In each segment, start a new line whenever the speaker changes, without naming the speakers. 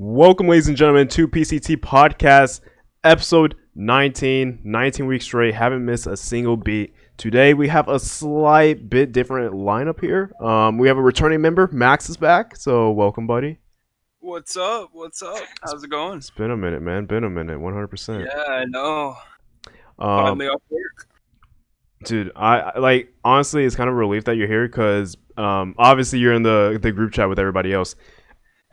Welcome, ladies and gentlemen, to PCT Podcast, episode 19. 19 weeks straight, haven't missed a single beat. Today, we have a slight bit different lineup here. We have a returning member. Max is back, so welcome, buddy.
What's up? How's it going?
It's been a minute, man. Been a minute, 100%.
Yeah, I know. Finally off work.
Dude, I honestly, it's kind of a relief that you're here because obviously you're in the group chat with everybody else.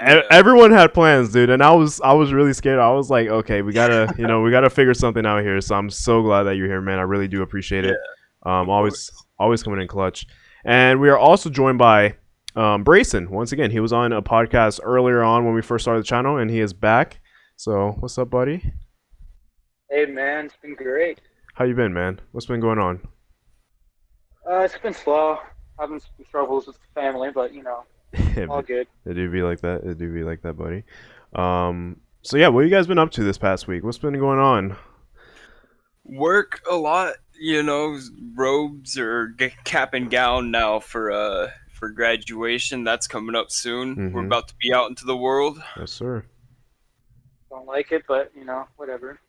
Yeah.
Everyone had plans, dude, and I was really scared. I was like, okay, we gotta figure something out here. So I'm so glad that you're here, man. I really do appreciate it. Always coming in clutch. And we are also joined by Brayson. Once again, he was on a podcast earlier on when we first started the channel, and he is back. So what's up, buddy?
Hey, man, it's been great.
How you been, man? What's been going on?
It's been slow. Having some troubles with the family, but all good.
It do be like that. It do be like that, buddy. So yeah, what you guys been up to this past week? What's been going on?
Work a lot, robes or cap and gown now for graduation. That's coming up soon.
Mhm.
We're about to be out into the world.
Yes, sir.
Don't like it, but whatever.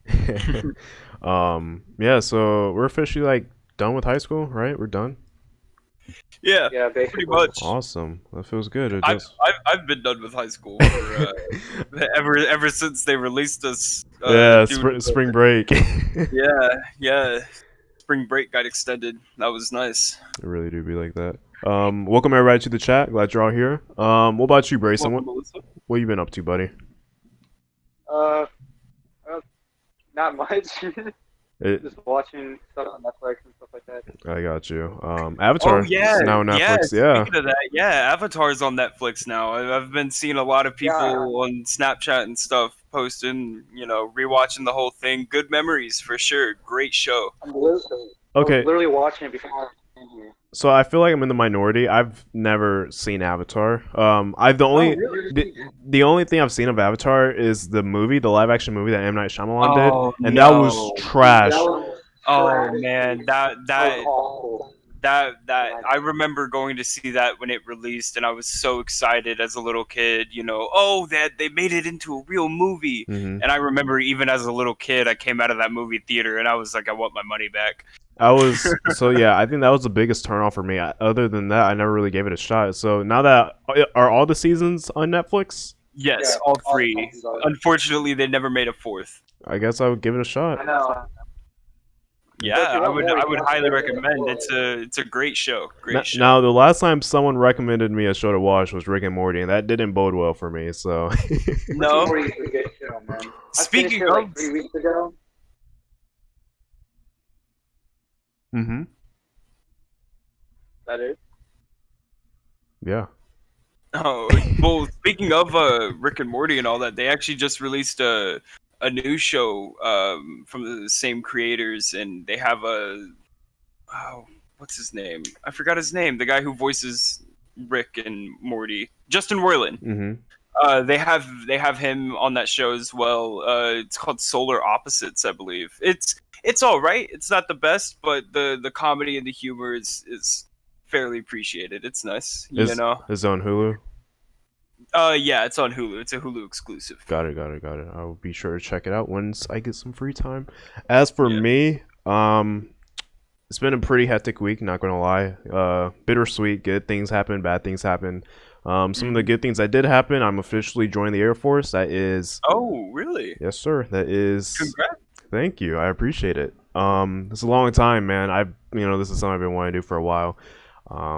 Yeah, so we're officially done with high school, right? We're done.
Yeah,
Yeah, basically.
pretty much.
Awesome. That feels good.
I've been done with high school for, ever since they released us.
Spring break.
Yeah. Spring break got extended. That was nice.
It really do be like that. Welcome everybody to the chat. Glad you're all here. What about you, Brayson?
Welcome, Melissa.
What you been up to, buddy?
Not much. Just watching stuff on Netflix and stuff like that.
I got you. Avatar.
Oh yeah,
is now on Netflix. Yeah.
Speaking of that, Avatar's on Netflix now. I've been seeing a lot of people on Snapchat and stuff posting, rewatching the whole thing. Good memories for sure. Great show.
I'm literally watching it before I came here.
So I feel like I'm in the minority. I've never seen Avatar. The only thing I've seen of Avatar is the movie, the live action movie that M. Night Shyamalan did, and that was trash.
Oh man, that
awful.
I remember going to see that when it released, and I was so excited as a little kid. That they made it into a real movie.
Mm-hmm.
And I remember even as a little kid, I came out of that movie theater and I was like, I want my money back.
I think that was the biggest turnoff for me. Other than that, I never really gave it a shot. So now that are all the seasons on Netflix?
Yes,
Yeah,
all
all
three.
seasons are.
Unfortunately, they never made a fourth.
I guess I would give it a shot.
I know.
Yeah, I would highly recommend. It's a great show. Great show.
Now, the last time someone recommended me a show to watch was Rick and Morty, and that didn't bode well for me. So
No.
Morty's a good show, man.
Speaking
I finished it
of-
3 weeks ago.
mm-hmm.
That is.
Yeah.
Oh, well, speaking of Rick and Morty and all that, they actually just released a new show from the same creators, and they have what's his name? I forgot his name. The guy who voices Rick and Morty, Justin Roiland.
Mm-hmm.
They have him on that show as well. It's called Solar Opposites, I believe. It's all right. It's not the best, but the comedy and the humor is fairly appreciated. It's nice,
Is it on Hulu?
Yeah, it's on Hulu. It's a Hulu exclusive.
Got it. I will be sure to check it out once I get some free time. As for me, it's been a pretty hectic week, not gonna lie. Bittersweet. Good things happen, bad things happen. Some of the good things that did happen, I'm officially joining the Air Force. That is...
Oh, really?
Yes, sir. That is...
Congrats.
Thank you. I appreciate it. It's a long time, man. This is something I've been wanting to do for a while.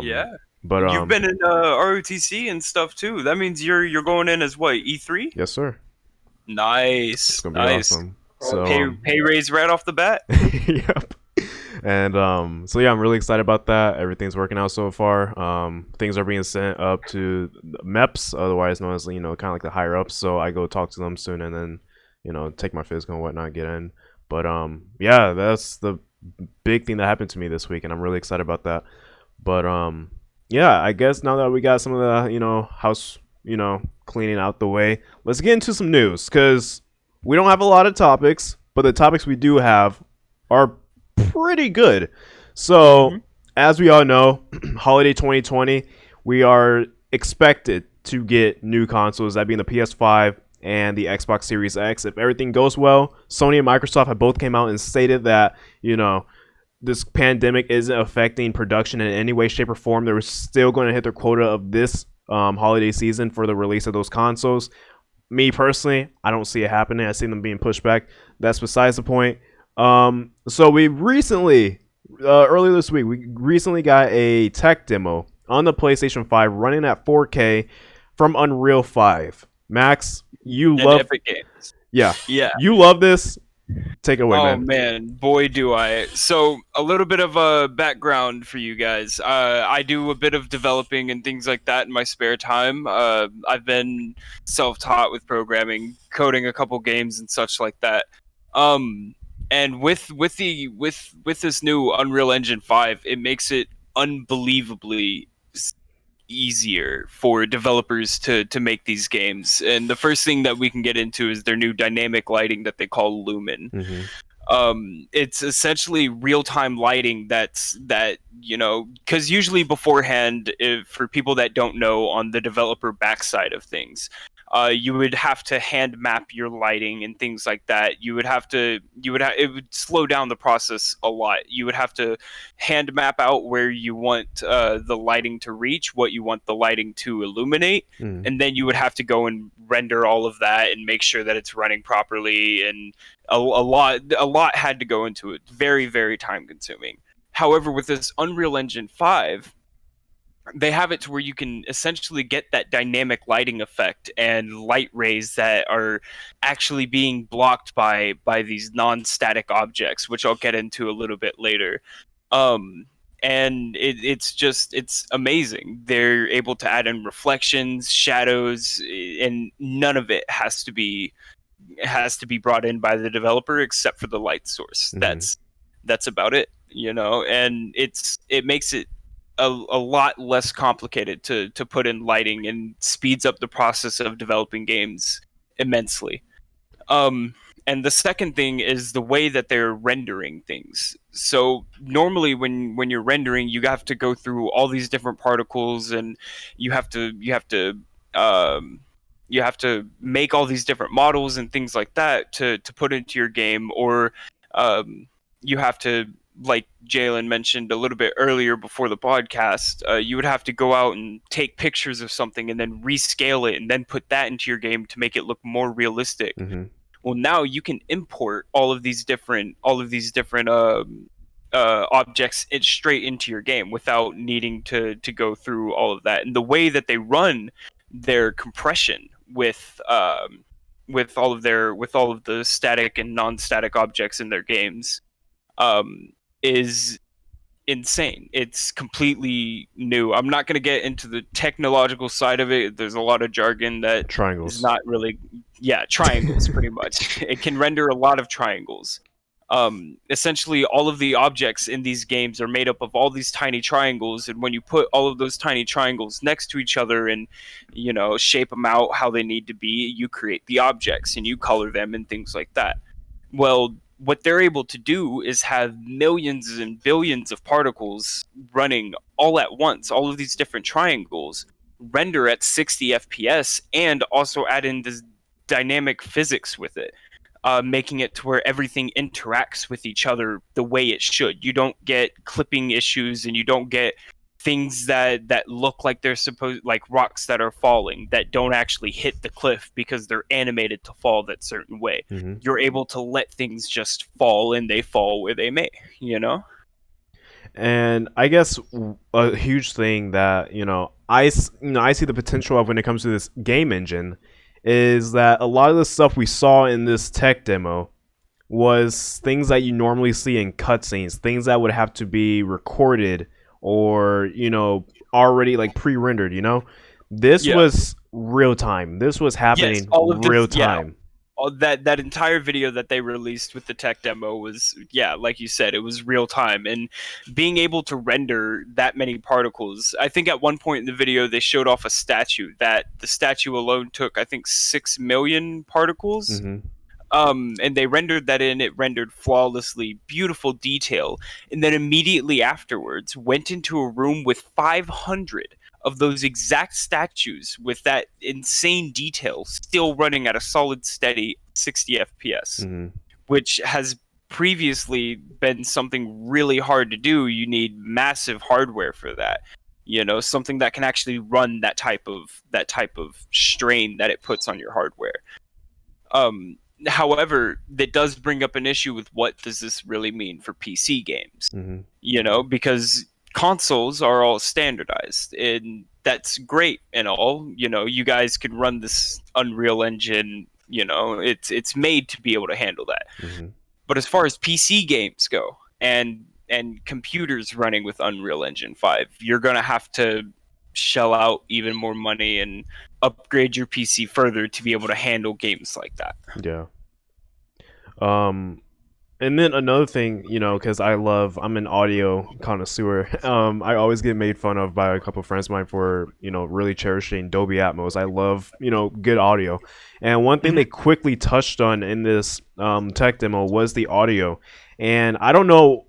Yeah.
But
You've been in ROTC and stuff too. That means you're going in as what, E3?
Yes, sir.
Nice.
It's gonna be awesome. So
Pay raise right off the bat.
yep. And so yeah, I'm really excited about that. Everything's working out so far. Things are being sent up to MEPs, otherwise known as kind of like the higher ups. So I go talk to them soon, and then take my physical and whatnot, get in. But yeah, that's the big thing that happened to me this week, and I'm really excited about that. But yeah, I guess now that we got some of the house cleaning out the way, let's get into some news, because we don't have a lot of topics, but the topics we do have are pretty good. So as we all know, holiday 2020, we are expected to get new consoles, that being the PS5 and the Xbox Series X. If everything goes well, Sony and Microsoft have both came out and stated that, this pandemic isn't affecting production in any way, shape, or form. They're still going to hit their quota of this holiday season for the release of those consoles. Me personally, I don't see it happening. I see them being pushed back. That's besides the point. So we recently, earlier this week, we recently got a tech demo on the PlayStation 5 running at 4K from Unreal 5. Max, you
And
love
Epic Games.
Yeah.
Yeah.
You love this. Take it away,
Oh
man.
man, boy do I. So a little bit of a background for you guys. I do a bit of developing and things like that in my spare time. I've been self-taught with programming, coding a couple games and such like that. And with this new Unreal Engine 5, it makes it unbelievably easier for developers to make these games. And the first thing that we can get into is their new dynamic lighting that they call Lumen. It's essentially real-time lighting that because usually beforehand, for people that don't know, on the developer backside of things, you would have to hand map your lighting and things like that. It would slow down the process a lot. You would have to hand map out where you want the lighting to reach, what you want the lighting to illuminate, and then you would have to go and render all of that and make sure that it's running properly. And a lot had to go into it. Very, very time consuming. However, with this Unreal Engine 5, they have it to where you can essentially get that dynamic lighting effect and light rays that are actually being blocked by these non-static objects, which I'll get into a little bit later. And it's amazing. They're able to add in reflections, shadows, and none of it has to be brought in by the developer except for the light source. That's about it, and it makes it a lot less complicated to put in lighting, and speeds up the process of developing games immensely. And the second thing is the way that they're rendering things. So normally when you're rendering, you have to go through all these different particles, and you have to make all these different models and things like that to put into your game, or you have to, like Jalen mentioned a little bit earlier before the podcast, you would have to go out and take pictures of something and then rescale it and then put that into your game to make it look more realistic. Well, now you can import all of these different objects straight into your game without needing to go through all of that. And the way that they run their compression with all of the static and non-static objects in their games is insane. It's completely new. I'm not going to get into the technological side of it. There's a lot of jargon that
Triangles.
is not really triangles pretty much. It can render a lot of triangles. Essentially all of the objects in these games are made up of all these tiny triangles, and when you put all of those tiny triangles next to each other and shape them out how they need to be, you create the objects and you color them and things like that. Well, what they're able to do is have millions and billions of particles running all at once, all of these different triangles, render at 60 FPS, and also add in this dynamic physics with it, making it to where everything interacts with each other the way it should. You don't get clipping issues, and you don't get things that look like they're supposed, like rocks that are falling that don't actually hit the cliff because they're animated to fall that certain way. You're able to let things just fall, and they fall where they may,
And I guess a huge thing that I see the potential of when it comes to this game engine is that a lot of the stuff we saw in this tech demo was things that you normally see in cutscenes, things that would have to be recorded or already like pre-rendered. This was real time. This was happening real time.
That entire video that they released with the tech demo was, like you said, it was real time. And being able to render that many particles, I think at one point in the video they showed off a statue that the statue alone took, I think, 6 million particles. And they rendered that in. It rendered flawlessly, beautiful detail, and then immediately afterwards went into a room with 500 of those exact statues with that insane detail still running at a solid steady 60 FPS, which has previously been something really hard to do. You need massive hardware for that. Something that can actually run that type of strain that it puts on your hardware. However, that does bring up an issue with what does this really mean for PC games? Because consoles are all standardized, and that's great and all. You guys can run this Unreal Engine. It's made to be able to handle that. But as far as PC games go, and computers running with Unreal Engine 5, you're gonna have to shell out even more money and upgrade your PC further to be able to handle games like that.
Yeah. And then another thing, because I'm an audio connoisseur. I always get made fun of by a couple of friends of mine for, really cherishing Dolby Atmos. I love, good audio. And one thing they quickly touched on in this tech demo was the audio. And I don't know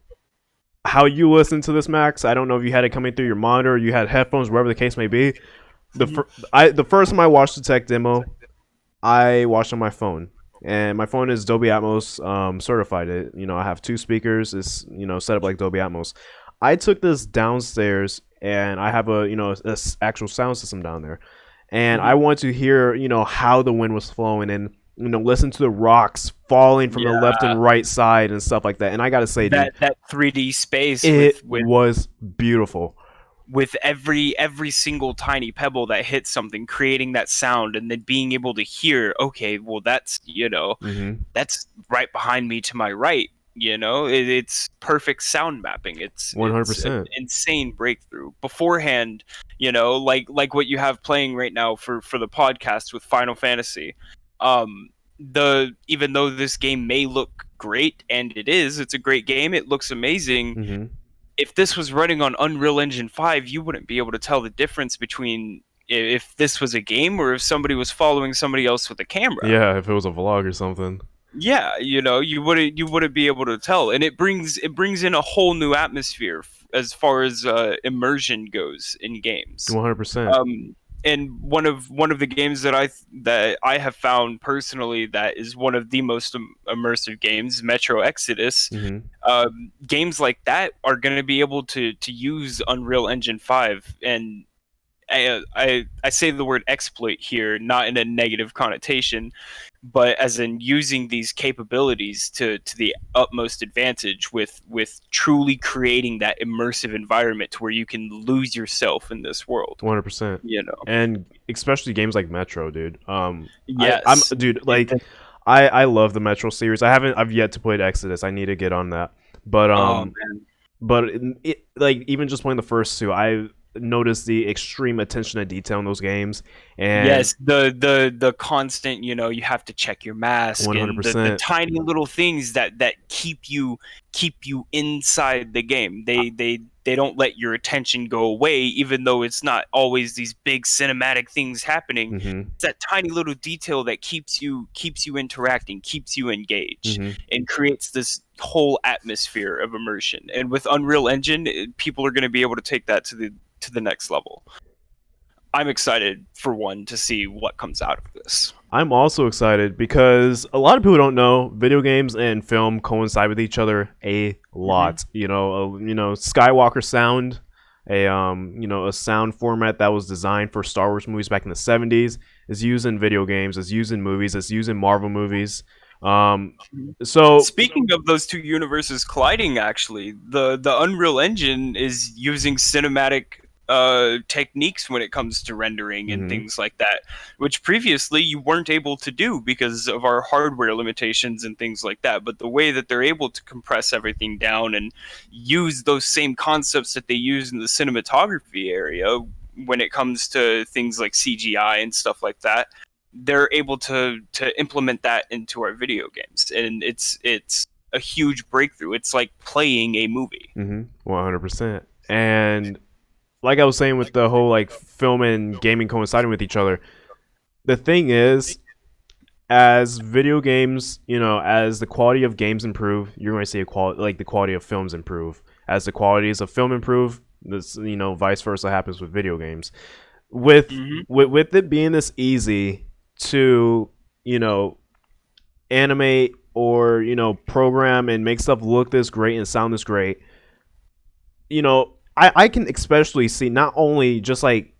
how you listen to this, Max. I don't know if you had it coming through your monitor, or you had headphones, wherever the case may be. The first time I watched the tech demo, I watched on my phone. And my phone is Dolby Atmos certified. I have 2 speakers. It's set up like Dolby Atmos. I took this downstairs, and I have a actual sound system down there, and I want to hear how the wind was flowing, and listen to the rocks falling from the left and right side and stuff like that. And I gotta say,
that 3D space,
it was beautiful.
With every single tiny pebble that hits something, creating that sound, and then being able to hear, okay, well, that's that's right behind me to my right. It's perfect sound mapping. It's
100%
an insane breakthrough. Beforehand, like what you have playing right now for the podcast with Final Fantasy. Even though this game may look great, and it's a great game, it looks amazing. If this was running on Unreal Engine 5, you wouldn't be able to tell the difference between if this was a game or if somebody was following somebody else with a camera.
Yeah, if it was a vlog or something.
Yeah, you wouldn't be able to tell, and it brings in a whole new atmosphere as far as immersion goes in games.
100%.
And one of the games that I have found personally that is one of the most immersive games, Metro Exodus. Games like that are going to be able to use Unreal Engine 5, and I say the word exploit here, not in a negative connotation, but as in using these capabilities to the utmost advantage with truly creating that immersive environment to where you can lose yourself in this world.
100%. And especially games like Metro, dude.
Yes.
I love the Metro series. I've yet to play Exodus. I need to get on that. But but even just playing the first 2, I notice the extreme attention to detail in those games. And
yes, the constant, you have to check your mask,
100%.
and the tiny little things that keep you inside the game. They don't let your attention go away, even though it's not always these big cinematic things happening. It's that tiny little detail that keeps you interacting, keeps you engaged, and creates this whole atmosphere of immersion. And with Unreal Engine, people are going to be able to take that to the next level. I'm excited for one to see what comes out of this.
I'm also excited because a lot of people don't know video games and film coincide with each other a lot. Skywalker sound, a sound format that was designed for Star Wars movies back in the 70s is used in video games, is used in movies, is used in Marvel movies. So
speaking of those 2 universes colliding, actually, the Unreal Engine is using cinematic techniques when it comes to rendering and things like that, which previously you weren't able to do because of our hardware limitations and things like that. But the way that they're able to compress everything down and use those same concepts that they use in the cinematography area when it comes to things like CGI and stuff like that, they're able to implement that into our video games, and it's a huge breakthrough. It's like playing a movie.
100%. And like I was saying with the whole film and gaming coinciding with each other, the thing is, as video games, as the quality of games improve, you're going to see the quality of films improve. As the qualities of film improve, This, vice versa happens with video games. With
Hmm.
with it being this easy to, you know, animate or, program and make stuff look this great and sound this great, I can especially see not only just like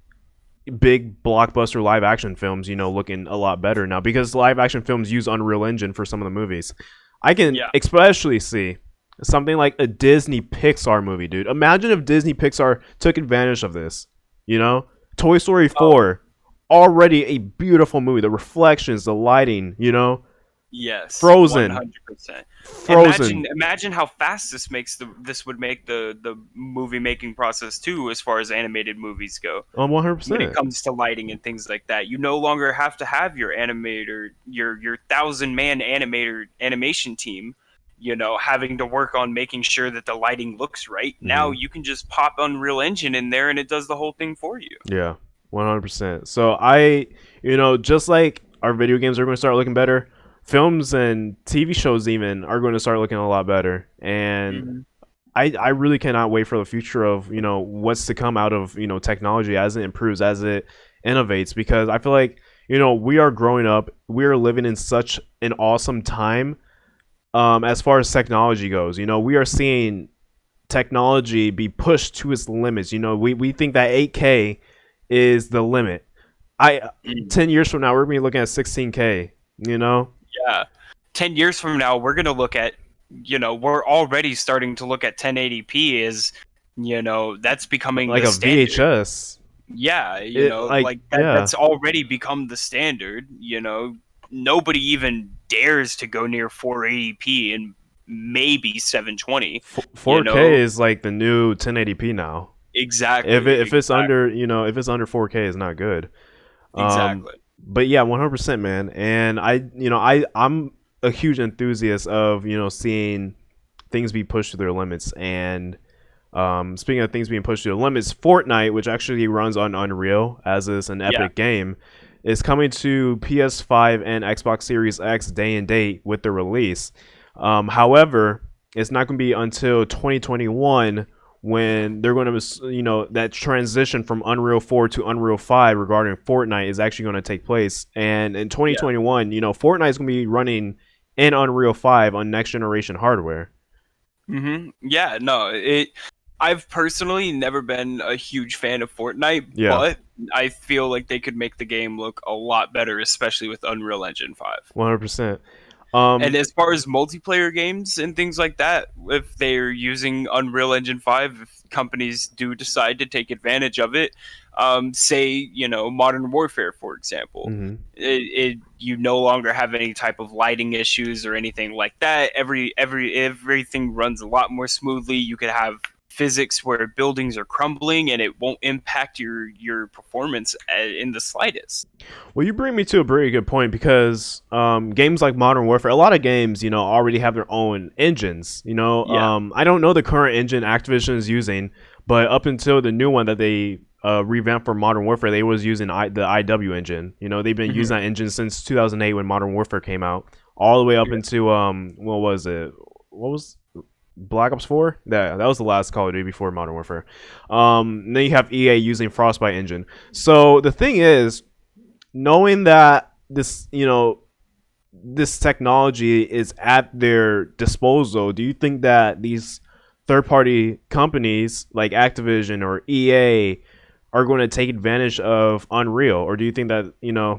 big blockbuster live action films, looking a lot better now because live action films use Unreal Engine for some of the movies. I can
Yeah.
especially see something like a Disney Pixar movie, dude. Imagine if Disney Pixar took advantage of this. You know, Toy Story
Oh,
4, already a beautiful movie. The reflections, the lighting,
yes,
Frozen,
100%.
Frozen.
Imagine how fast this would make the movie making process too, as far as animated movies go.
One hundred
When it
percent.
comes to lighting and things like that, you no longer have to have your animator, your 1,000 man animator animation team, having to work on making sure that the lighting looks right. Now
Mm-hmm.
you can just pop Unreal Engine in there and it does the whole thing for you.
Yeah, 100%. So just like our video games are going to start looking better, films and TV shows even are going to start looking a lot better. And
Hmm.
I really cannot wait for the future of, what's to come out of, technology as it improves, as it innovates, because I feel like, we are growing up, we are living in such an awesome time, as far as technology goes. We are seeing technology be pushed to its limits. We think that 8K is the limit. I 10 years from now we're going to be looking at 16K,
Yeah. 10 years from now, we're going to look at, we're already starting to look at 1080p as, that's becoming
like
the
a
standard.
VHS.
Yeah,
It like
like
yeah.
that's already become the standard. Nobody even dares to go near 480p and maybe 720, you
4K
know.
is like the new 1080p now. If
Exactly,
it, if it's under,
exactly,
if it's under 4K, it's not good. Um,
exactly.
but yeah, 100%, man. And I'm a huge enthusiast of, seeing things be pushed to their limits. And speaking of things being pushed to their limits, Fortnite, which actually runs on Unreal, as is an
Yeah.
epic game, is coming to PS5 and Xbox Series X day and date with the release. However, it's not going to be until 2021 when they're going to, that transition from Unreal 4 to Unreal 5 regarding Fortnite is actually going to take place. And in
Yeah.
2021, Fortnite is going to be running in Unreal 5 on next generation hardware.
Yeah, no, I've personally never been a huge fan of Fortnite,
Yeah,
but I feel like they could make the game look a lot better, especially with Unreal Engine 5.
100%.
And as far as multiplayer games and things like that, if they're using Unreal Engine 5, if companies do decide to take advantage of it, say, Modern Warfare, for example,
Mm-hmm.
you no longer have any type of lighting issues or anything like that. Everything runs a lot more smoothly. You could have physics where buildings are crumbling and it won't impact your performance in the slightest.
Well, you bring me to a very good point because games like Modern Warfare, a lot of games, already have their own engines.
Yeah.
I don't know the current engine Activision is using, but up until the new one that they revamped for Modern Warfare, they was using the IW engine. They've been
Hmm.
using that engine since 2008 when Modern Warfare came out, all the way up
Yeah.
into what was it? What was Black Ops 4? That was the last Call of Duty before Modern Warfare. And then you have EA using Frostbite engine. So the thing is, knowing that this technology is at their disposal, do you think that these third party companies like Activision or EA are going to take advantage of Unreal, or do you think that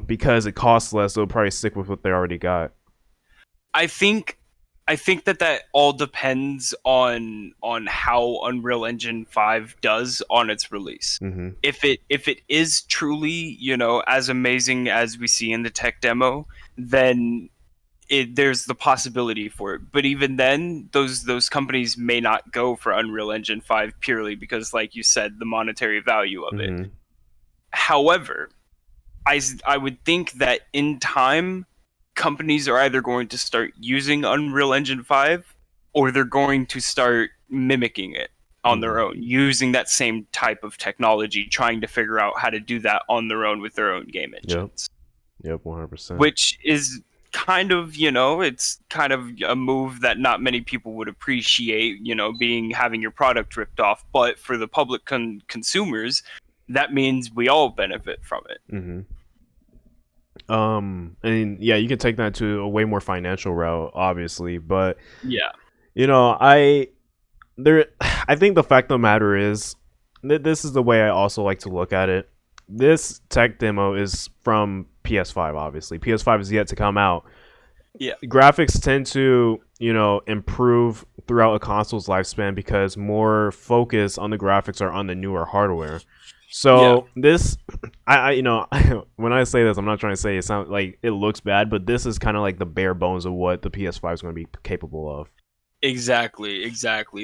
because it costs less they'll probably stick with what they already got?
I think that all depends on how Unreal Engine 5 does on its release.
Mm-hmm.
If it is truly, as amazing as we see in the tech demo, then there's the possibility for it. But even then, those companies may not go for Unreal Engine 5 purely because, like you said, the monetary value of it.
Mm-hmm.
However, I would think that in time, companies are either going to start using Unreal Engine 5 or they're going to start mimicking it on
Mm-hmm.
their own, using that same type of technology, trying to figure out how to do that on their own with their own game
Yep.
engines,
Yep. 100%.
which is kind of, it's kind of a move that not many people would appreciate, having your product ripped off. But for the public consumers, that means we all benefit from it.
Mm-hmm. And yeah, you can take that to a way more financial route, obviously, but
Yeah.
I think the fact of the matter is this is the way I also like to look at it. This tech demo is from PS5, obviously. PS5 is yet to come out.
Yeah.
Graphics tend to, improve throughout a console's lifespan because more focus on the graphics are on the newer hardware. So this, when I say this, I'm not trying to say it sounds like it looks bad, but this is kind of like the bare bones of what the PS5 is going to be capable of.
Exactly.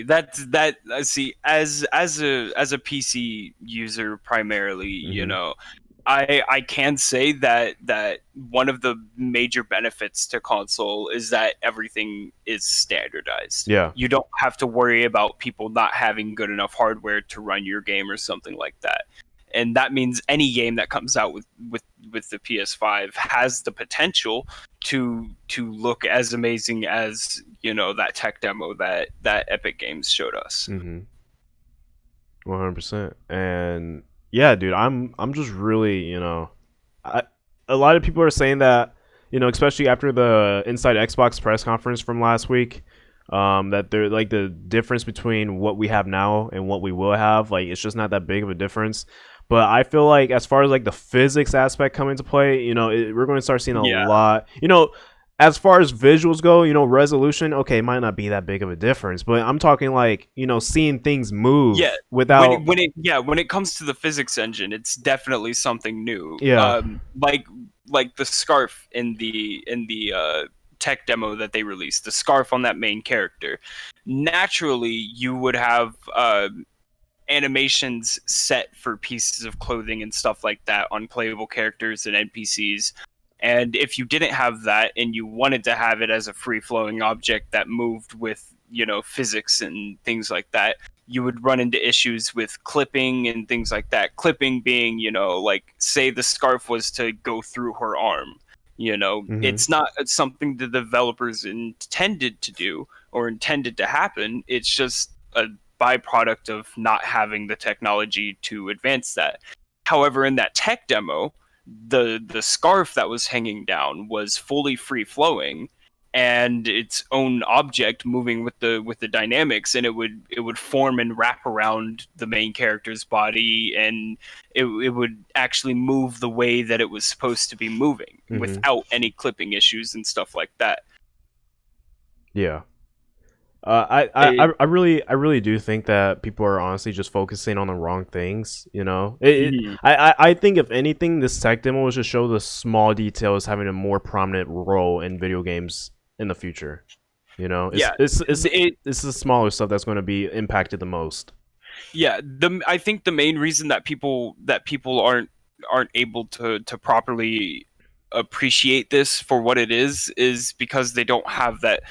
That see, as a PC user primarily, I can say that one of the major benefits to console is that everything is standardized.
Yeah.
You don't have to worry about people not having good enough hardware to run your game or something like that. And that means any game that comes out with the PS5 has the potential to look as amazing as, that tech demo that Epic Games showed us.
100%. And yeah, dude, I'm just really, a lot of people are saying that, especially after the Inside Xbox press conference from last week, that they're like the difference between what we have now and what we will have, like it's just not that big of a difference. But I feel like as far as like the physics aspect come into play, we're going to start seeing a lot. As far as visuals go, resolution, okay, it might not be that big of a difference, but I'm talking like, seeing things move without
when it comes to the physics engine, it's definitely something new.
Yeah.
Like the scarf in the tech demo that they released, the scarf on that main character. Naturally, you would have animations set for pieces of clothing and stuff like that on playable characters and NPCs. And if you didn't have that and you wanted to have it as a free-flowing object that moved with, physics and things like that, you would run into issues with clipping and things like that. Clipping being, like say the scarf was to go through her arm. It's not something the developers intended to do or intended to happen. It's just a byproduct of not having the technology to advance that. However, in that tech demo, the scarf that was hanging down was fully free flowing and its own object moving with the dynamics, and it would form and wrap around the main character's body, and it would actually move the way that it was supposed to be moving without any clipping issues and stuff like that.
Yeah. I really do think that people are honestly just focusing on the wrong things. I think if anything, this tech demo was just show the small details having a more prominent role in video games in the future. It's the smaller stuff that's going to be impacted the most.
Yeah, I think the main reason that people aren't able to properly appreciate this for what it is because they don't have that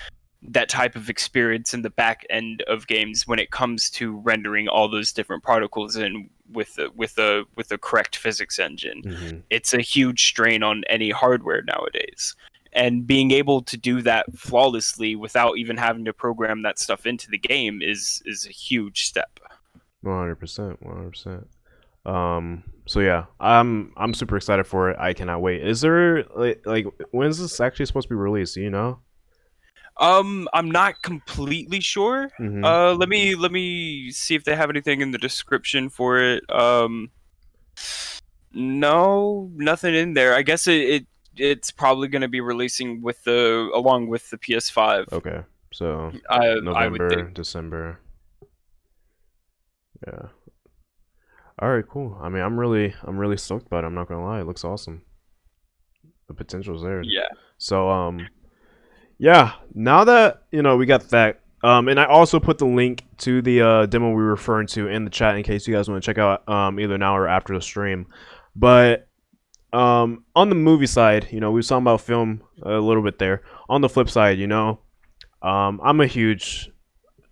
type of experience in the back end of games when it comes to rendering all those different particles in with the correct physics engine. It's a huge strain on any hardware nowadays. And being able to do that flawlessly without even having to program that stuff into the game is a huge step.
100%. So yeah, I'm super excited for it. I cannot wait. Is there like when is this actually supposed to be released? Do you know?
I'm not completely sure. Let me see if they have anything in the description for it. No, nothing in there. I guess it's probably going to be releasing along with the PS5.
Okay, so
November,
I would think. December. Yeah. All right, cool. I mean, I'm really stoked about it. I'm not gonna lie, it looks awesome. The potential's there.
Yeah.
So yeah, now that we got that, and I also put the link to the demo we were referring to in the chat in case you guys want to check out either now or after the stream. But on the movie side, we were talking about film a little bit there. On the flip side, I'm a huge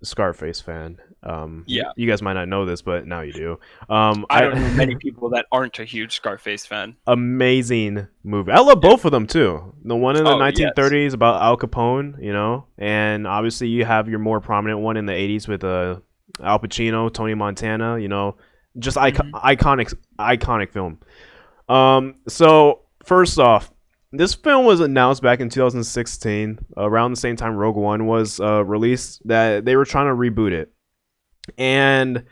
Scarface fan,
Yeah.
You guys might not know this, but now you do.
I don't know many people that aren't a huge Scarface fan.
Amazing movie. I love both of them too. The one in the
Oh, yes.
1930s about Al Capone, you know, and obviously you have your more prominent one in the 80s with Al Pacino, Tony Montana, you know, just iconic film. So first off, this film was announced back in 2016, around the same time Rogue One was released, that they were trying to reboot it. And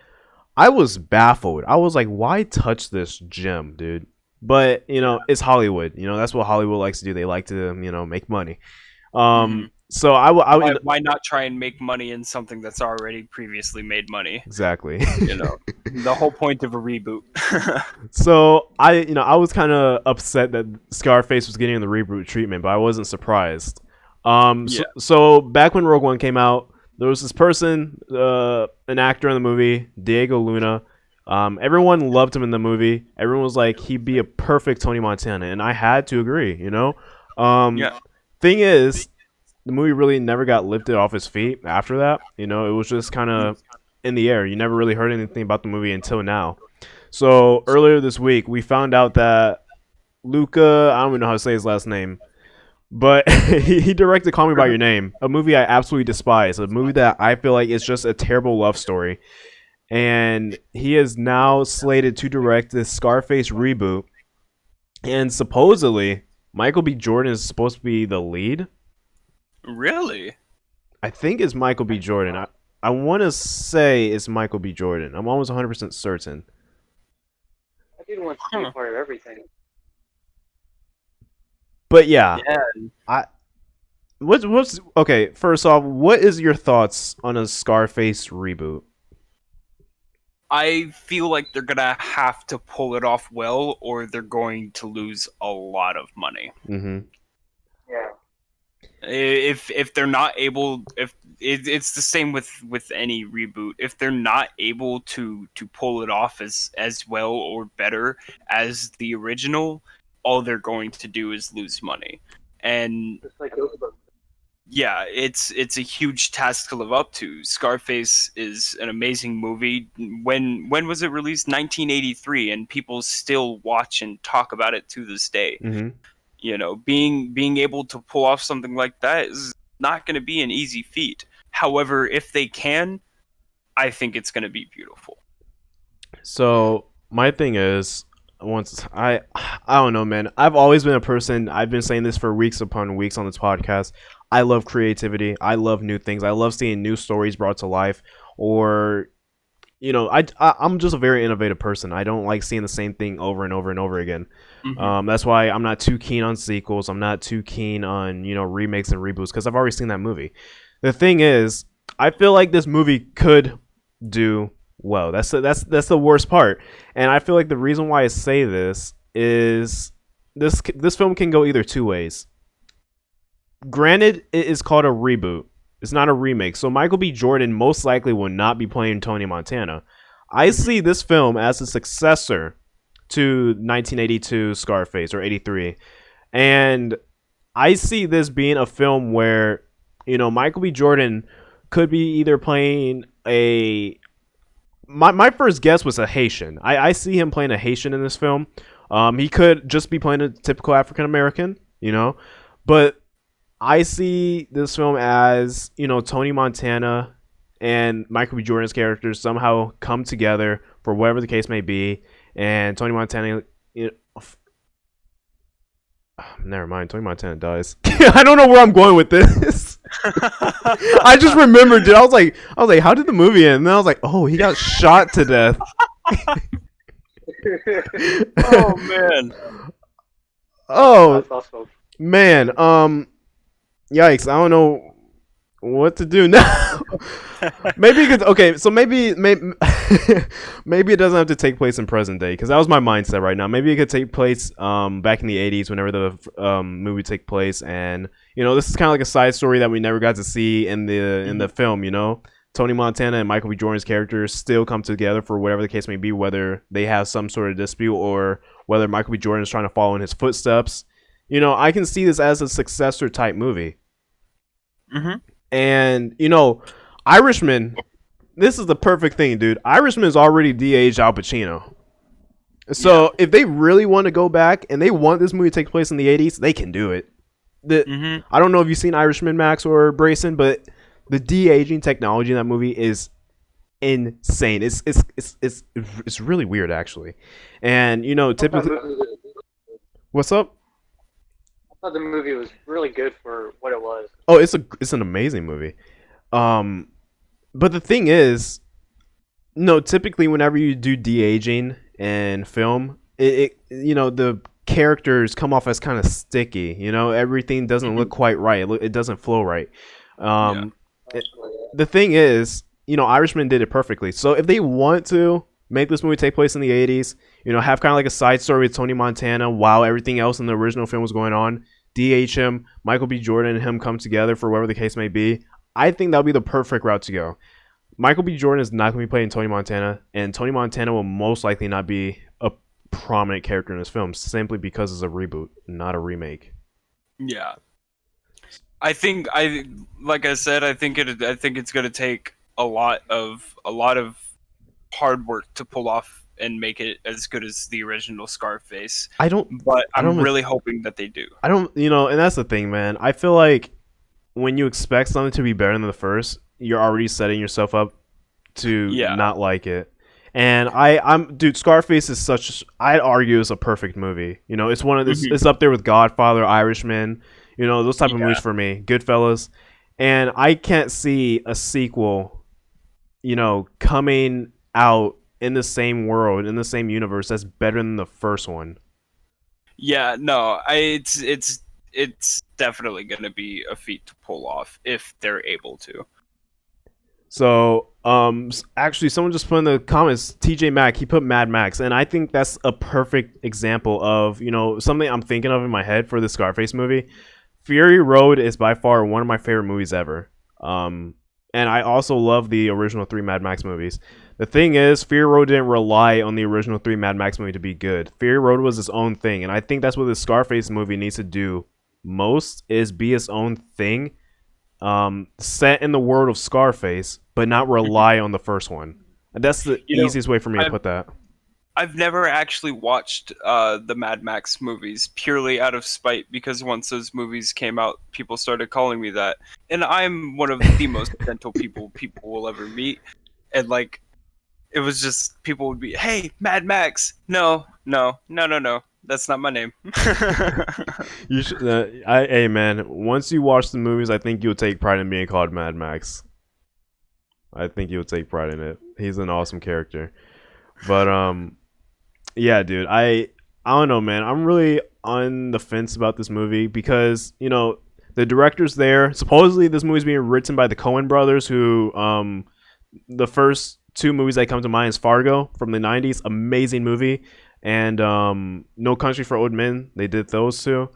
I was baffled. I was like, why touch this gem, dude? But, you know, it's Hollywood. You know, that's what Hollywood likes to do. They like to, you know, make money. So
why not try and make money in something that's already previously made money?
Exactly.
You know, the whole point of a reboot.
So I was kind of upset that Scarface was getting the reboot treatment, but I wasn't surprised. So back when Rogue One came out, there was this person, an actor in the movie, Diego Luna. Everyone loved him in the movie. Everyone was like, he'd be a perfect Tony Montana, and I had to agree, you know? Thing is, the movie really never got lifted off his feet after that. You know, it was just kind of in the air. You never really heard anything about the movie until now. So earlier this week, we found out that Luca, I don't even know how to say his last name, but he directed Call Me By Your Name, a movie I absolutely despise, a movie that I feel like is just a terrible love story. And he is now slated to direct this Scarface reboot. And supposedly, Michael B. Jordan is supposed to be the lead.
Really?
I think it's Michael B. Jordan. I want to say it's Michael B. Jordan. I'm almost 100% certain.
I did want to be part of everything.
But yeah. What's okay? First off, what is your thoughts on a Scarface reboot?
I feel like they're gonna have to pull it off well, or they're going to lose a lot of money.
Mm-hmm.
Yeah.
If they're not able, if it's the same with any reboot, if they're not able to pull it off as well or better as the original, all they're going to do is lose money. And
Just like Ghostbusters.
yeah, it's a huge task to live up to. Scarface is an amazing movie. When was it released? 1983, and people still watch and talk about it to this day.
Mm-hmm.
You know, being able to pull off something like that is not going to be an easy feat. However, if they can, I think it's going to be beautiful.
So my thing is, I don't know, man. I've always been a person. I've been saying this for weeks upon weeks on this podcast. I love creativity. I love new things. I love seeing new stories brought to life. Or, you know, I'm just a very innovative person. I don't like seeing the same thing over and over and over again. Mm-hmm. That's why I'm not too keen on sequels. I'm not too keen on, you know, remakes and reboots, because I've already seen that movie. The thing is, I feel like this movie could do well. That's the worst part. And I feel like the reason why I say this is this film can go either two ways. Granted, it is called a reboot. It's not a remake. So Michael B. Jordan most likely will not be playing Tony Montana. I see this film as a successor to 1982 Scarface, or 83. And I see this being a film where, you know, Michael B. Jordan could be either playing a... My first guess was a Haitian. I see him playing a Haitian in this film. He could just be playing a typical African American, you know. But I see this film as, you know, Tony Montana and Michael B. Jordan's characters somehow come together for whatever the case may be. And Tony Montana, you know, never mind. Tony Montana dies. I don't know where I'm going with this. I just remembered, dude. I was like, how did the movie end? And then I was like, oh, he got shot to death.
Oh man.
Oh man. Yikes! I don't know what to do now. Maybe it could, okay, so maybe maybe it doesn't have to take place in present day, because that was my mindset right now. Maybe it could take place back in the 80s, whenever the movie took place, and, you know, this is kind of like a side story that we never got to see in the film. You know, Tony Montana and Michael B. Jordan's characters still come together for whatever the case may be, whether they have some sort of dispute or whether Michael B. Jordan is trying to follow in his footsteps. You know, I can see this as a successor type movie.
Mm-hmm.
And, you know, Irishman this is the perfect thing, dude. Irishman is already de-aged Al Pacino. So if they really want to go back and they want this movie to take place in the 80s, they can do it. I don't know if you've seen Irishman, Max or Brayson, but the de-aging technology in that movie is insane. It's really weird, actually. And typically, what's up?
I thought the movie was really good for what it was.
Oh, it's an amazing movie. But the thing is, no, typically whenever you do de-aging in film, the characters come off as kind of sticky. Everything doesn't look quite right. It doesn't flow right. The thing is, Irishman did it perfectly. So if they want to make this movie take place in the 80s, have kind of like a side story with Tony Montana while everything else in the original film was going on, DH him, Michael B. Jordan and him come together for whatever the case may be, I think that would be the perfect route to go. Michael B. Jordan is not going to be playing Tony Montana, and Tony Montana will most likely not be a prominent character in this film simply because it's a reboot, not a remake.
Yeah. Like I said, I think it's going to take a lot of hard work to pull off and make it as good as the original Scarface. I'm really hoping that they do.
And that's the thing, man. I feel like when you expect something to be better than the first, you're already setting yourself up to not like it. And dude, Scarface is I'd argue is a perfect movie. It's one of this. It's up there with Godfather, Irishman. Those type of movies for me. Goodfellas, and I can't see a sequel. Coming out in the same world, in the same universe, that's better than the first one.
Yeah, no, it's definitely going to be a feat to pull off if they're able to.
So, actually, someone just put in the comments, TJ Mack, he put Mad Max, and I think that's a perfect example of, something I'm thinking of in my head for the Scarface movie. Fury Road is by far one of my favorite movies ever. And I also love the original 3 Mad Max movies. The thing is, Fury Road didn't rely on the original 3 Mad Max movie to be good. Fury Road was its own thing, and I think that's what the Scarface movie needs to do most, is be its own thing, set in the world of Scarface, but not rely on the first one. And that's the easiest way for me to put that.
I've never actually watched the Mad Max movies purely out of spite, because once those movies came out, people started calling me that. And I'm one of the most gentle people will ever meet. And it was just, people would be, hey, Mad Max. No. That's not my name.
You should, hey man, once you watch the movies, I think you'll take pride in being called Mad Max. I think you'll take pride in it. He's an awesome character. But yeah, dude, I don't know, man. I'm really on the fence about this movie because the director's there. Supposedly, this movie's being written by the Coen brothers, who the first 2 movies that come to mind is Fargo from the 90s, amazing movie, and No Country for Old Men. They did those 2.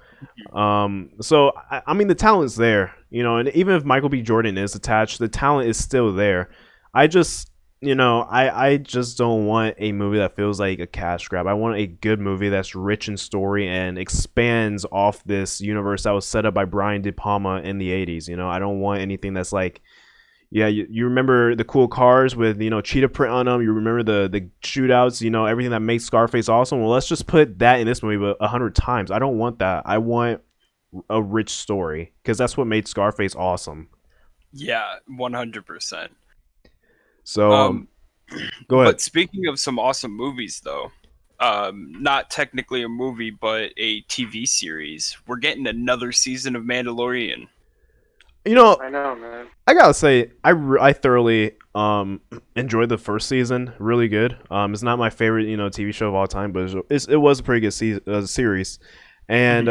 So I mean, the talent's there, and even if Michael B. Jordan is attached, the talent is still there. I just don't want a movie that feels like a cash grab. I want a good movie that's rich in story and expands off this universe that was set up by Brian De Palma in the 80s. I don't want anything that's like, you remember the cool cars with, cheetah print on them. You remember the shootouts, everything that makes Scarface awesome. Well, let's just put that in this movie 100 times. I don't want that. I want a rich story, because that's what made Scarface awesome.
Yeah, 100%.
So, go ahead.
But speaking of some awesome movies, though, not technically a movie, but a TV series, we're getting another season of Mandalorian.
I know, man.
I gotta say, I thoroughly enjoyed the first season. Really good. It's not my favorite TV show of all time, but it was a pretty good series. And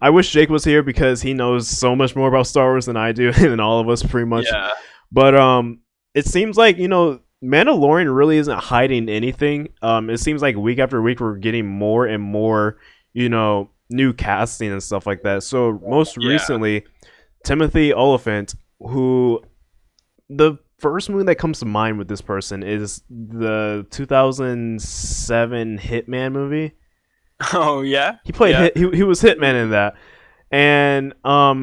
I wish Jake was here because he knows so much more about Star Wars than I do, and all of us pretty much. Yeah. But it seems like Mandalorian really isn't hiding anything. It seems like week after week we're getting more and more new casting and stuff like that. So most recently, Timothy Oliphant, who the first movie that comes to mind with this person is the 2007 Hitman movie.
Oh yeah,
he played he was Hitman in that, And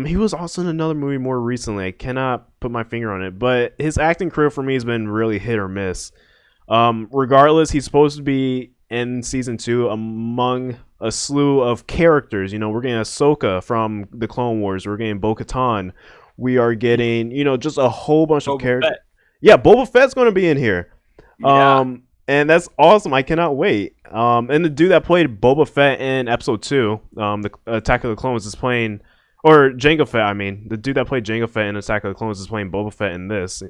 he was also in another movie more recently. I cannot put my finger on it, but his acting career for me has been really hit or miss. Regardless, he's supposed to be in season 2 among a slew of characters. You know, we're getting Ahsoka from the Clone Wars. We're getting Bo-Katan. We are getting, just a whole bunch of
Boba
characters.
Fett.
Yeah, Boba Fett's going to be in here.
Yeah.
And that's awesome. I cannot wait. And the dude that played Boba Fett in Episode 2, the Attack of the Clones, is playing, or Jango Fett. I mean, the dude that played Jango Fett in Attack of the Clones is playing Boba Fett in this,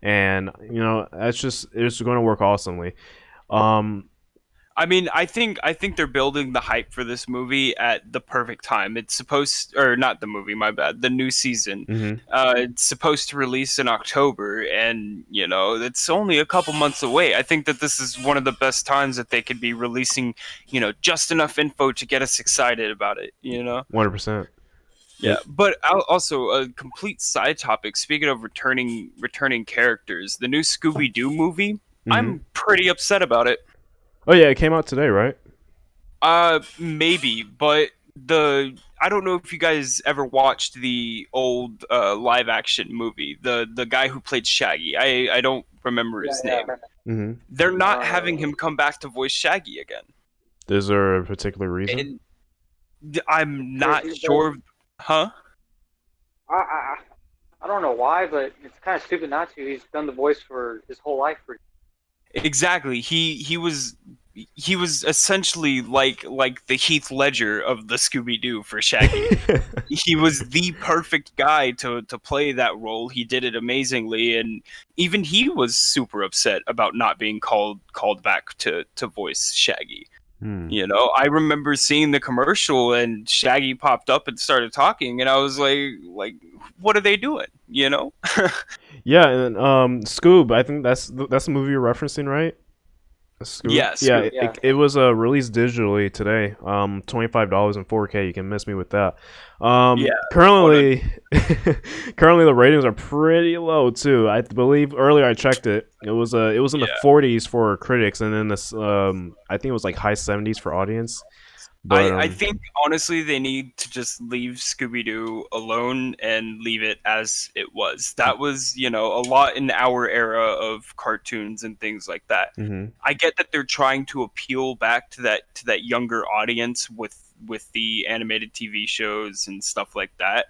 and it's going to work awesomely.
I mean, I think they're building the hype for this movie at the perfect time. It's supposed, or not the movie, my bad, the new season.
Mm-hmm.
It's supposed to release in October, and it's only a couple months away. I think that this is one of the best times that they could be releasing, just enough info to get us excited about it.
100%.
Yeah, but also a complete side topic. Speaking of returning characters, the new Scooby-Doo movie, I'm pretty upset about it.
Oh yeah, it came out today, right?
Maybe, but I don't know if you guys ever watched the old live action movie. The guy who played Shaggy. I don't remember his name.
Mm-hmm.
They're not having him come back to voice Shaggy again.
Is there a particular reason?
And I'm not sure. Huh?
I don't know why, but it's kind of stupid not to. He's done the voice for his whole life.
Exactly. He was essentially like the Heath Ledger of the Scooby-Doo for Shaggy. He was the perfect guy to play that role. He did it amazingly, and even he was super upset about not being called back to voice Shaggy. I remember seeing the commercial and Shaggy popped up and started talking, and I was like, what are they doing?
Yeah, and Scoob, I think that's the movie you're referencing, right? Scoob?
Yeah,
Scoob.
Yeah.
It was released digitally today. $25 in 4K. You can miss me with that. Currently, currently the ratings are pretty low too. I believe earlier I checked it. It was in the 40s for critics, and then this I think it was like high 70s for audience. But,
I think honestly they need to just leave Scooby-Doo alone and leave it as it was. That was, a lot in our era of cartoons and things like that.
Mm-hmm.
I get that they're trying to appeal back to that younger audience with the animated TV shows and stuff like that.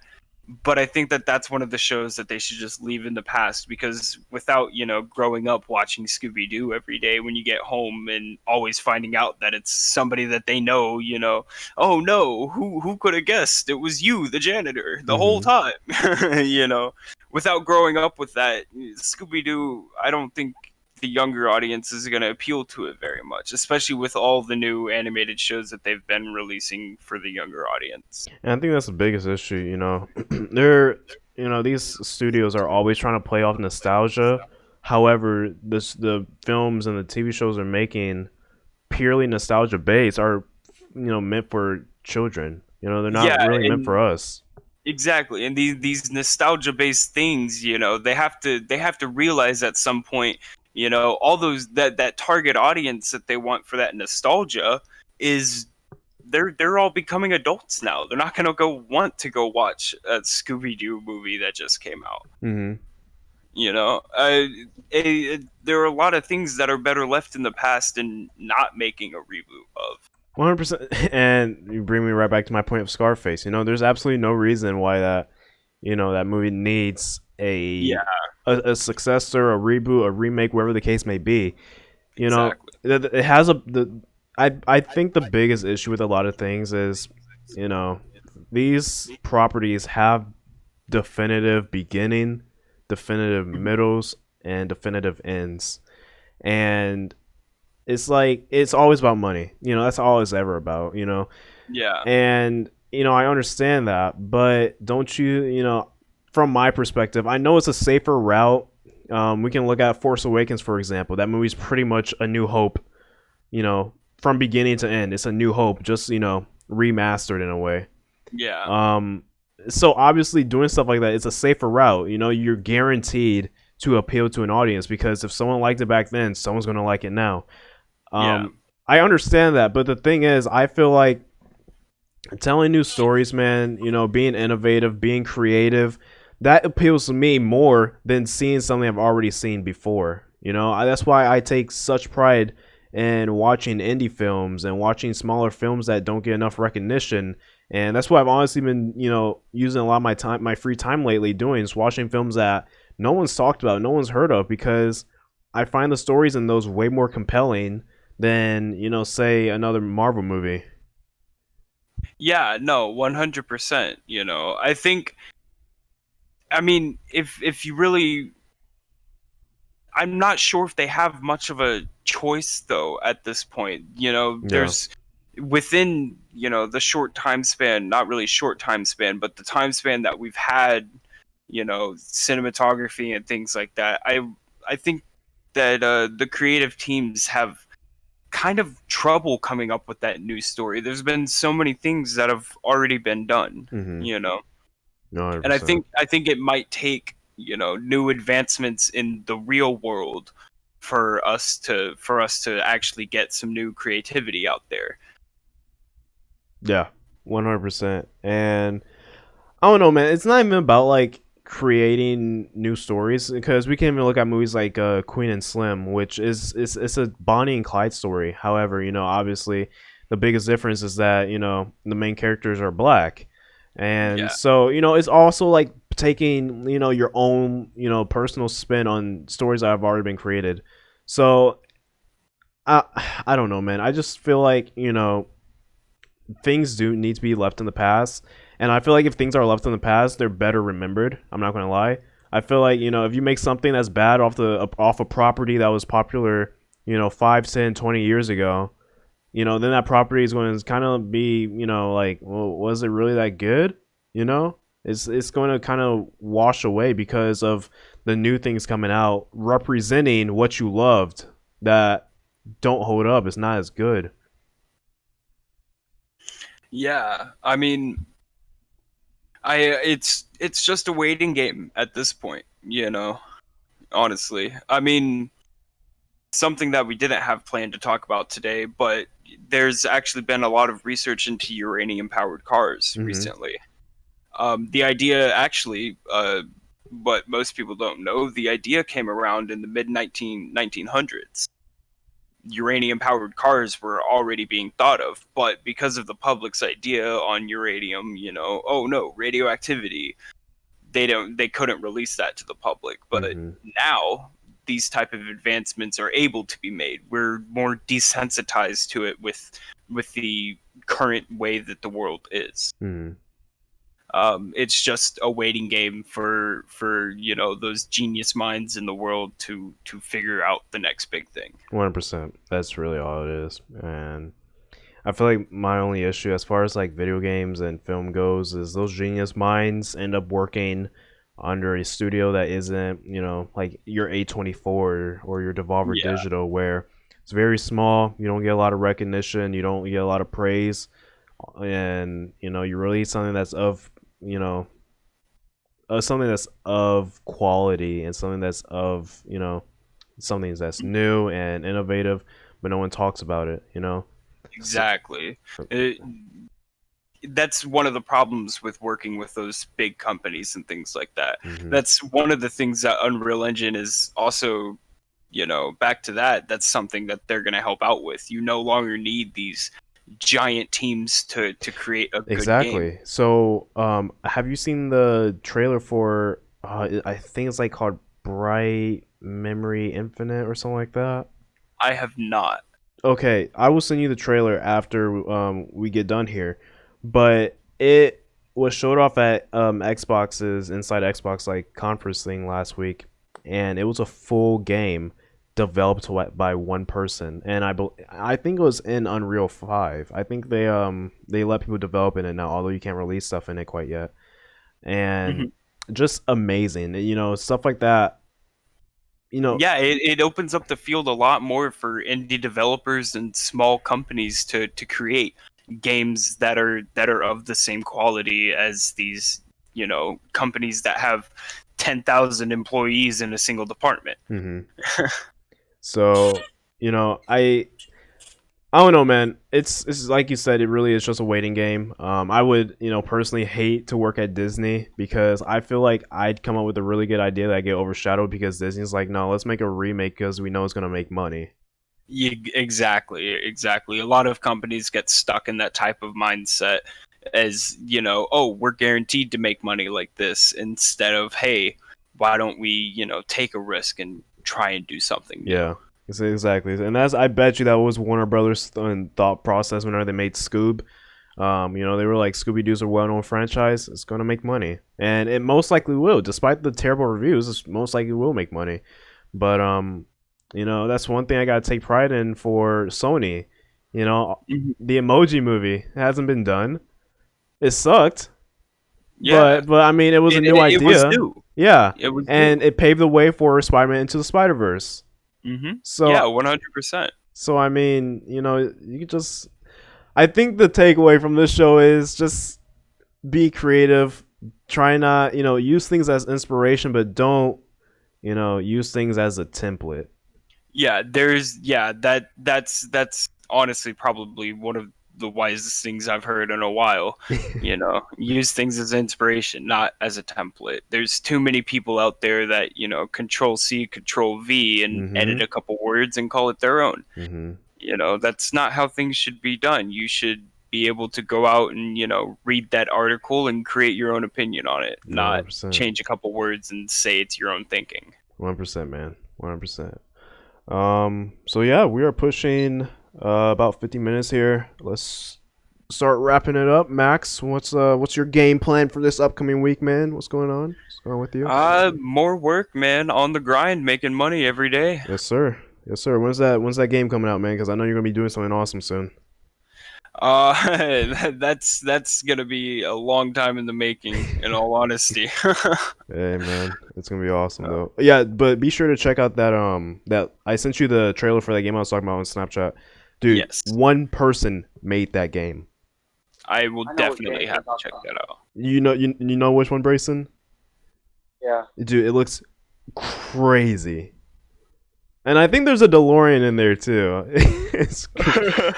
But I think that that's one of the shows that they should just leave in the past, because without, growing up watching Scooby-Doo every day when you get home and always finding out that it's somebody that they know, oh no, who could have guessed it was you, the janitor, the whole time, without growing up with that, Scooby-Doo, I don't think the younger audience is going to appeal to it very much, especially with all the new animated shows that they've been releasing for the younger audience.
And I think that's the biggest issue. They're these studios are always trying to play off nostalgia. However, the films and the TV shows they're making purely nostalgia based are meant for children. They're not really meant for us.
Exactly, and these nostalgia based things, they have to realize at some point, all those that target audience that they want for that nostalgia is they're all becoming adults now. They're not gonna want to go watch a Scooby-Doo movie that just came out.
Mm-hmm.
There are a lot of things that are better left in the past and not making a reboot of.
100%. And you bring me right back to my point of Scarface. There's absolutely no reason why that movie needs a successor, a reboot, a remake, wherever the case may be.
Exactly.
It has I think the biggest issue with a lot of things is, these properties have definitive beginning, definitive middles, and definitive ends. And it's like, it's always about money. That's all it's ever about,
Yeah.
And, I understand that, but don't you, from my perspective, I know it's a safer route. We can look at Force Awakens, for example. That movie's pretty much A New Hope, from beginning to end. It's A New Hope, just, remastered in a way.
Yeah.
So obviously doing stuff like that is a safer route. You're guaranteed to appeal to an audience, because if someone liked it back then, someone's going to like it now. I understand that, but the thing is, I feel like telling new stories, man, being innovative, being creative, that appeals to me more than seeing something I've already seen before. That's why I take such pride in watching indie films and watching smaller films that don't get enough recognition. And that's what I've honestly been, using a lot of my free time lately doing is watching films that no one's talked about, no one's heard of, because I find the stories in those way more compelling than, say another Marvel movie.
Yeah, no, 100%. I think, I mean, if you really, I'm not sure if they have much of a choice though at this point.
Yeah.
There's within, the short time span, not really short time span, but the time span that we've had, cinematography and things like that. I think that the creative teams have kind of trouble coming up with that new story. There's been so many things that have already been done,
Mm-hmm.
you know.
No,
And I
100%.
think I think it might take, new advancements in the real world for us to actually get some new creativity out there.
Yeah, 100%. And I don't know, man. It's not even about like creating new stories, because we can even look at movies like Queen and Slim, which is it's a Bonnie and Clyde story. However, obviously the biggest difference is that the main characters are black, and
Yeah.
so it's also like taking your own personal spin on stories that have already been created. So I I don't know, man. I just feel like things do need to be left in the past. And I feel like if things are left in the past, they're better remembered. I'm not gonna lie. I feel like if you make something that's bad off a property that was popular, 5, 10, 20 years ago, then that property is going to kind of be, like, well, was it really that good? You know, it's going to kind of wash away because of the new things coming out representing what you loved that don't hold up. It's not as good.
Yeah. I mean, it's just a waiting game at this point, honestly. I mean, something that we didn't have planned to talk about today, but there's actually been a lot of research into uranium powered cars
Mm-hmm.
recently. The idea actually, what most people don't know, the idea came around in the mid 1900s. Uranium powered cars were already being thought of, but because of the public's idea on uranium, oh no, radioactivity, they couldn't release that to the public. But
Mm-hmm.
now these type of advancements are able to be made. We're more desensitized to it with the current way that the world is.
Mm-hmm.
It's just a waiting game for those genius minds in the world to figure out the next big thing.
100%. That's really all it is. And I feel like my only issue as far as like video games and film goes is those genius minds end up working under a studio that isn't, like your A24 or your Devolver
Yeah,
Digital, where it's very small. You don't get a lot of recognition. You don't get a lot of praise. And, you release something that's you know, something that's of quality and something that's of, something that's new and innovative, but no one talks about it. So,
exactly. It, that's one of the problems with working with those big companies and things like that.
mhm.
That's one of the things that Unreal Engine is also, back to that. That's something that they're going to help out with. You no longer need these giant teams to create a good game.
Exactly. So, have you seen the trailer for? I think it's like called Bright Memory Infinite or something like that.
I have not.
Okay, I will send you the trailer after we get done here, but it was showed off at Xbox's Inside Xbox like conference thing last week, and it was a full game developed by one person, and I think it was in Unreal 5. I think they let people develop in it now, although you can't release stuff in it quite yet, and
Mhm.
just amazing, stuff like that. You know,
Yeah, it opens up the field a lot more for indie developers and small companies to create games that are of the same quality as these, companies that have 10,000 employees in a single department.
hmm so I I don't know, man. It's like you said, it really is just a waiting game. I would, personally hate to work at Disney because I feel like I'd come up with a really good idea that I get overshadowed because Disney's like, no, let's make a remake because we know it's gonna make money.
Yeah, exactly. A lot of companies get stuck in that type of mindset as, oh, we're guaranteed to make money like this instead of, hey, why don't we, take a risk and try and do something new?
Yeah, exactly. And I bet you that was Warner Brothers' thought process whenever they made Scoob. They were like, Scooby-Doo's a well-known franchise. It's gonna make money, and it most likely will. Despite the terrible reviews, it most likely will make money. But that's one thing I gotta take pride in for Sony.
Mhm.
The Emoji Movie hasn't been done. It sucked,
Yeah,
but I mean, it was a new
it was
idea.
new.
Yeah,
It was
and
new.
it paved the way for Spider-Man Into the Spider-Verse.
Yeah,
So
100%.
So I mean, you could just. I think the takeaway from this show is just be creative. Try not, use things as inspiration, but don't, use things as a template.
That's honestly probably one of the wisest things I've heard in a while. Use things as inspiration, not as a template. There's too many people out there that, control C, control V and edit
Mhm.
a couple words and call it their own.
Mhm.
That's not how things should be done. You should be able to go out and, read that article and create your own opinion on it,
One hundred
not
percent.
change a couple words and say it's your own thinking.
100%, man. 100%. So yeah, we are pushing about 50 minutes here. Let's start wrapping it up. Max, what's your game plan for this upcoming week, man? What's going on? What's going on with you?
More work, man, on the grind, making money every day.
Yes, sir. Yes, sir. When's that game coming out, man? Because I know you're gonna be doing something awesome soon.
That's gonna be a long time in the making, in all honesty.
Hey, man, it's gonna be awesome though. Yeah, but be sure to check out that I sent you the trailer for that game I was talking about on Snapchat. Dude,
Yes,
one person made that game.
I will
I know what
definitely
game you're
have to
talking
check
about.
that out.
You know which one, Brayson?
Yeah.
Dude, it looks crazy. And I think there's a DeLorean in there too. It's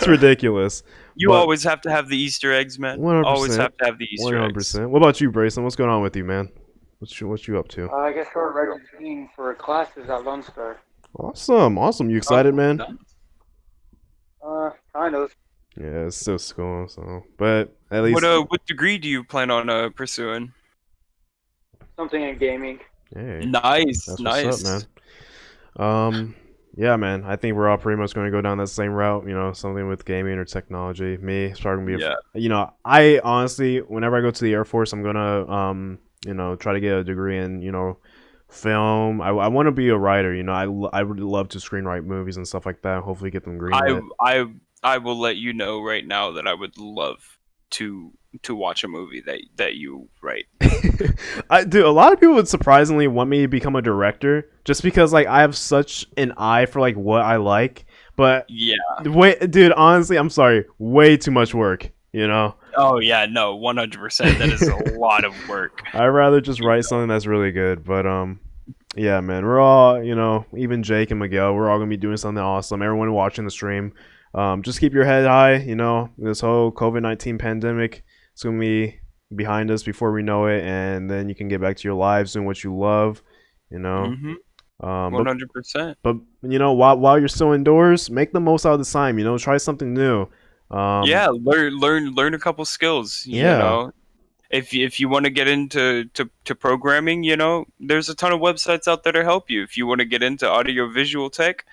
ridiculous.
You
But
always have to have the Easter eggs, man. Always
100%,
have to have the Easter eggs.
100%. What about you, Brayson? What's going on with you, man? What you up to?
I guess we're registering for classes at Lone Star.
Awesome. You excited, man?
Nice.
Kind of.
Yeah, it's still school, so but at least
What degree do you plan on pursuing?
Something in gaming.
hey,
Nice,
that's what's up,
nice.
man. Yeah, man. I think we're all pretty much going to go down that same route. Something with gaming or technology. Me, starting to be,
Yeah.
I honestly, whenever I go to the Air Force, I'm gonna, try to get a degree in, film. I want to be a writer. I would love to screenwrite movies and stuff like that. Hopefully, get them
I
greenlit.
I will let you know right now that I would love to watch a movie that you write.
A lot of people would surprisingly want me to become a director just because like I have such an eye for like what I like. But
Yeah.
wait, dude, honestly, I'm sorry, way too much work.
Oh yeah, no, 100%. That is a lot of work.
I'd rather just write something that's really good. But yeah, man, we're all even Jake and Miguel, we're all gonna be doing something awesome. Everyone watching the stream, just keep your head high. This whole COVID-19 pandemic, it's gonna be behind us before we know it, and then you can get back to your lives doing what you love. You know,
Mhm.
but
100%.
while you're still indoors, make the most out of the time. Try something new.
Yeah, learn a couple skills,
Yeah,
If you want to get into to programming, there's a ton of websites out there to help you. If you want to get into audio visual tech,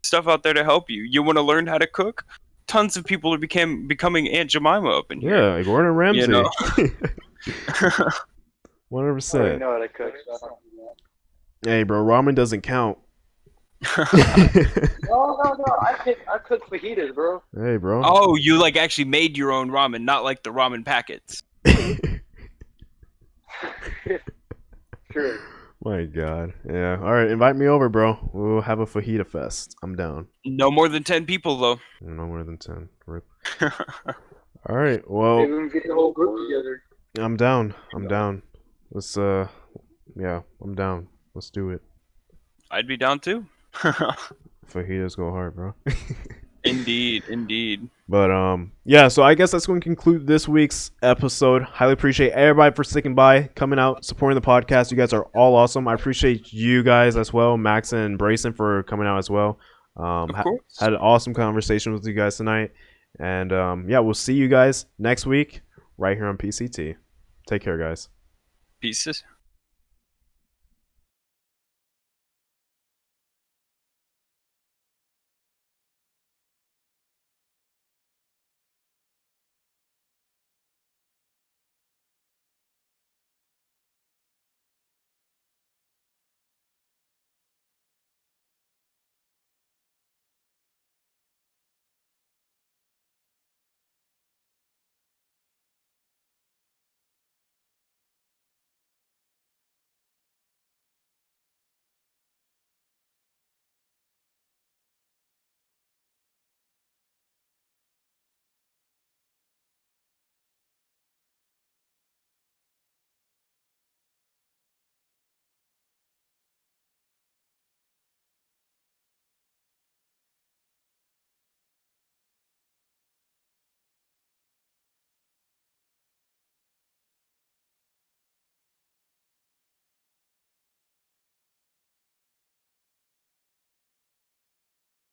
stuff out there to help you. You want to learn how to cook? Tons of people are becoming Aunt Jemima up in here.
yeah, like Gordon
You
Ramsay,
know.
100%.
I already know how to cook. So I don't do that.
Hey, bro, ramen doesn't count.
No. I cook fajitas, bro.
Hey, bro.
Oh, you like actually made your own ramen, not like the ramen packets.
Sure.
My God. Yeah. All right. Invite me over, bro. We'll have a fajita fest. I'm down.
No more than 10 people though.
No more than 10. Rip. All right. Well,
Maybe we can get the whole group together.
I'm down. I'm down. Let's yeah, I'm down. Let's do it.
I'd be down too.
Fajitas go hard, bro.
Indeed.
But yeah, so I guess that's going to conclude this week's episode. Highly appreciate everybody for sticking by, coming out, supporting the podcast. You guys are all awesome. I appreciate you guys as well, Max and Brayson, for coming out as well.
Of course.
Had an awesome conversation with you guys tonight. And yeah, we'll see you guys next week right here on PCT. Take care, guys.
Pieces.